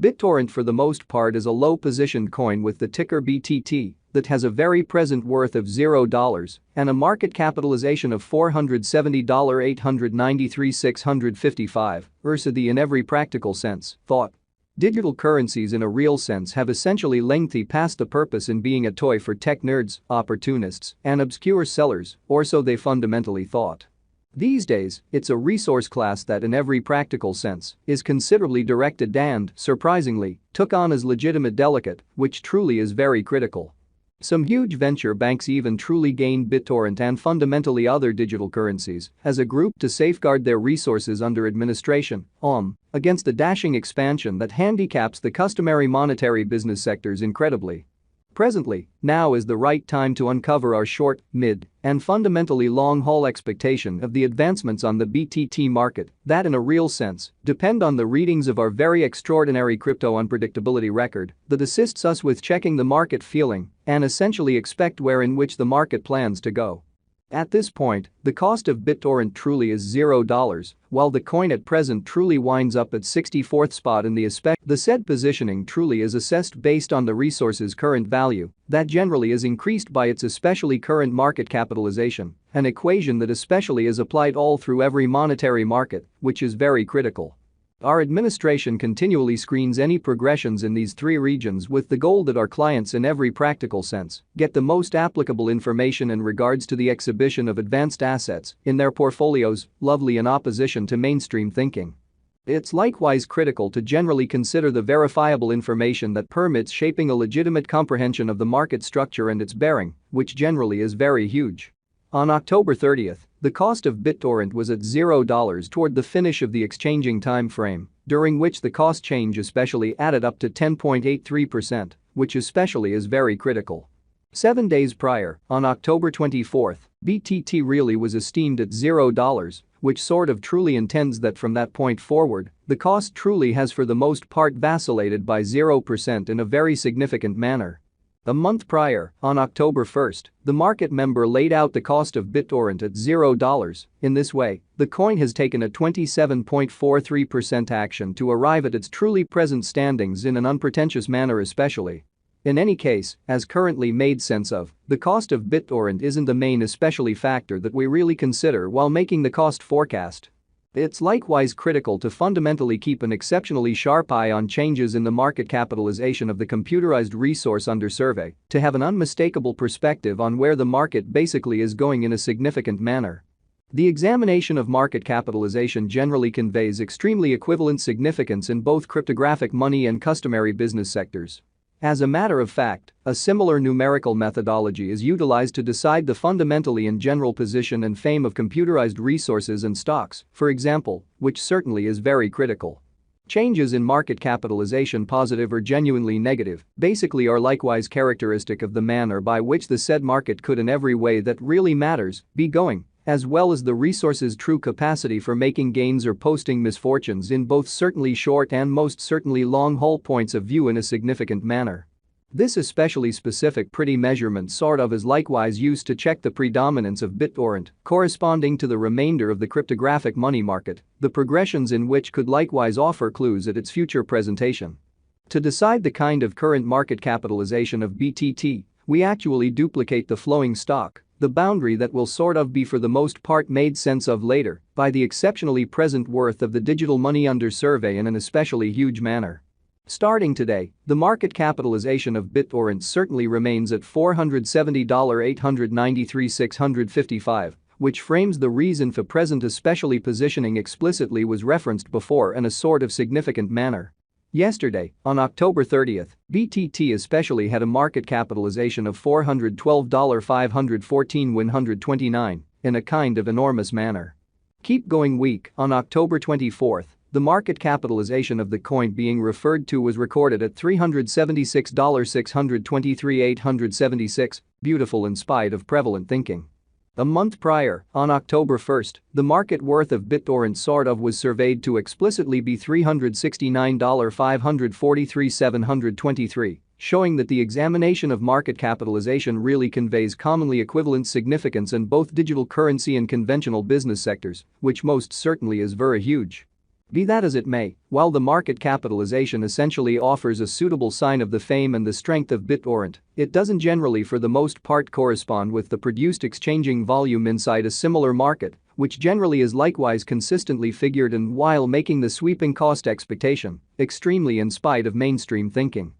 Bittorrent for the most part is a low-positioned coin with the ticker BTT that has a very present worth of $0 and a market capitalization of $470,893,655 versus the in every practical sense thought. Digital currencies in a real sense have essentially lengthy past the purpose in being a toy for tech nerds, opportunists, and obscure sellers, or so they fundamentally thought. These days, it's a resource class that in every practical sense is considerably directed and, surprisingly, took on as legitimate delicate, which truly is very critical. Some huge venture banks even truly gained Bittorrent and fundamentally other digital currencies as a group to safeguard their resources under administration against the dashing expansion that handicaps the customary monetary business sectors incredibly. Presently, now is the right time to uncover our short, mid, and fundamentally long-haul expectation of the advancements on the BTT market that in a real sense depend on the readings of our very extraordinary crypto unpredictability record that assists us with checking the market feeling and essentially expect where in which the market plans to go. At this point, the cost of Bittorrent truly is $0, while the coin at present truly winds up at 64th spot in the the said positioning truly is assessed based on the resource's current value that generally is increased by its especially current market capitalization, an equation that especially is applied all through every monetary market, which is very critical. Our administration continually screens any progressions in these three regions with the goal that our clients in every practical sense get the most applicable information in regards to the exhibition of advanced assets in their portfolios, lovely in opposition to mainstream thinking. It's likewise critical to generally consider the verifiable information that permits shaping a legitimate comprehension of the market structure and its bearing, which generally is very huge. On October 30th, the cost of Bittorrent was at $0 toward the finish of the exchanging time frame, during which the cost change especially added up to 10.83%, which especially is very critical. 7 days prior, on October 24th, BTT really was esteemed at $0, which sort of truly intends that from that point forward, the cost truly has for the most part vacillated by 0% in a very significant manner. A month prior, on October 1st, the market member laid out the cost of Bittorrent at $0. In this way, the coin has taken a 27.43% action to arrive at its truly present standings in an unpretentious manner especially. In any case, as currently made sense of, the cost of Bittorrent isn't the main especially factor that we really consider while making the cost forecast. It's likewise critical to fundamentally keep an exceptionally sharp eye on changes in the market capitalization of the computerized resource under survey to have an unmistakable perspective on where the market basically is going in a significant manner. The examination of market capitalization generally conveys extremely equivalent significance in both cryptographic money and customary business sectors. As a matter of fact, a similar numerical methodology is utilized to decide the fundamentally and general position and fame of computerized resources and stocks, for example, which certainly is very critical. Changes in market capitalization, positive or genuinely negative, basically are likewise characteristic of the manner by which the said market could in every way that really matters be going, as well as the resource's true capacity for making gains or posting misfortunes in both certainly short and most certainly long-haul points of view in a significant manner. This especially specific pretty measurement sort of is likewise used to check the predominance of Bittorrent corresponding to the remainder of the cryptographic money market, the progressions in which could likewise offer clues at its future presentation. To decide the kind of current market capitalization of BTT, we actually duplicate the flowing stock, the boundary that will sort of be for the most part made sense of later by the exceptionally present worth of the digital money under survey in an especially huge manner. Starting today, the market capitalization of Bittorrent certainly remains at $470,893,655, which frames the reason for present especially positioning explicitly was referenced before in a sort of significant manner. Yesterday, on October 30th, BTT especially had a market capitalization of $412,514,129 in a kind of enormous manner. Keep going week, on October 24th, the market capitalization of the coin being referred to was recorded at $376,623,876, beautiful in spite of prevalent thinking. A month prior, on October 1st, the market worth of Bittorrent sort of was surveyed to explicitly be $369,543,723, showing that the examination of market capitalization really conveys commonly equivalent significance in both digital currency and conventional business sectors, which most certainly is very huge. Be that as it may, while the market capitalization essentially offers a suitable sign of the fame and the strength of Bittorrent, it doesn't generally for the most part correspond with the produced exchanging volume inside a similar market, which generally is likewise consistently figured and while making the sweeping cost expectation extremely in spite of mainstream thinking.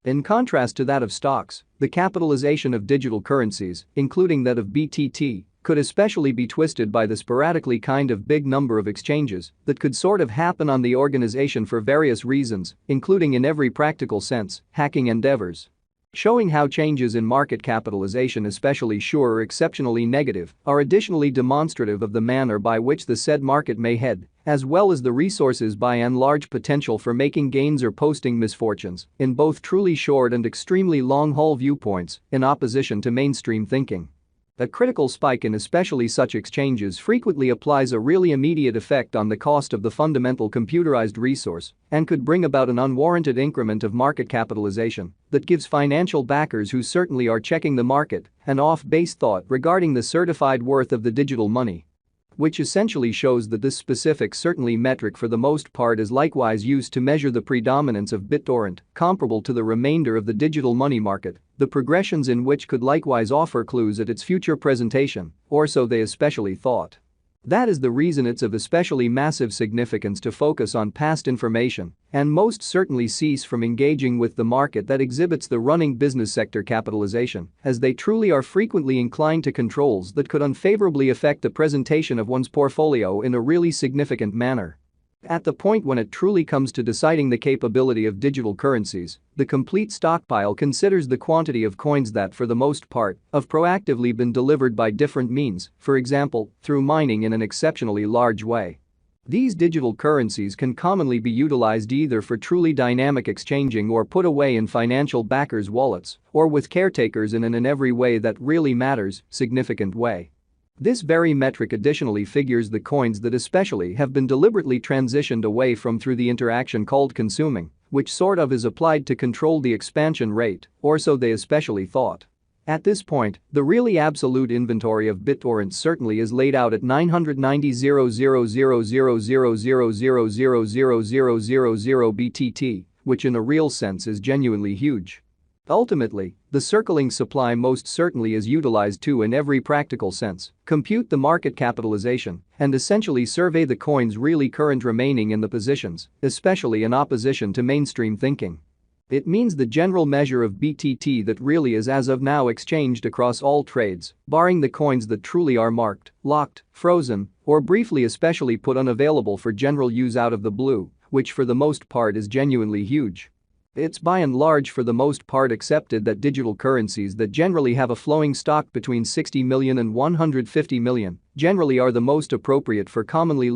In contrast to that of stocks, the capitalization of digital currencies, including that of BTT, could especially be twisted by the sporadically kind of big number of exchanges that could sort of happen on the organization for various reasons, including in every practical sense, hacking endeavors. Showing how changes in market capitalization, especially sure or exceptionally negative, are additionally demonstrative of the manner by which the said market may head, as well as the resources by and large potential for making gains or posting misfortunes, in both truly short and extremely long-haul viewpoints, in opposition to mainstream thinking. A critical spike in especially such exchanges frequently applies a really immediate effect on the cost of the fundamental computerized resource and could bring about an unwarranted increment of market capitalization that gives financial backers who certainly are checking the market an off-base thought regarding the certified worth of the digital money. Which essentially shows that this specific certainly metric for the most part is likewise used to measure the predominance of Bittorrent, comparable to the remainder of the digital money market, the progressions in which could likewise offer clues at its future presentation, or so they especially thought. That is the reason it's of especially massive significance to focus on past information and most certainly cease from engaging with the market that exhibits the running business sector capitalization, as they truly are frequently inclined to controls that could unfavorably affect the presentation of one's portfolio in a really significant manner. At the point when it truly comes to deciding the capability of digital currencies, the complete stockpile considers the quantity of coins that, for the most part, have proactively been delivered by different means, for example, through mining in an exceptionally large way. These digital currencies can commonly be utilized either for truly dynamic exchanging or put away in financial backers' wallets, or with caretakers in an every way that really matters, significant way. This very metric additionally figures the coins that especially have been deliberately transitioned away from through the interaction called consuming, which sort of is applied to control the expansion rate, or so they especially thought. At this point, the really absolute inventory of Bittorrent certainly is laid out at 990,000,000,000,000,000,000 BTT, which in a real sense is genuinely huge. Ultimately, the circling supply most certainly is utilized to, in every practical sense, compute the market capitalization and essentially survey the coins really current remaining in the positions, especially in opposition to mainstream thinking. It means the general measure of BTT that really is as of now exchanged across all trades, barring the coins that truly are marked, locked, frozen, or briefly especially put unavailable for general use out of the blue, which for the most part is genuinely huge. It's by and large for the most part accepted that digital currencies that generally have a flowing stock between 60 million and 150 million generally are the most appropriate for commonly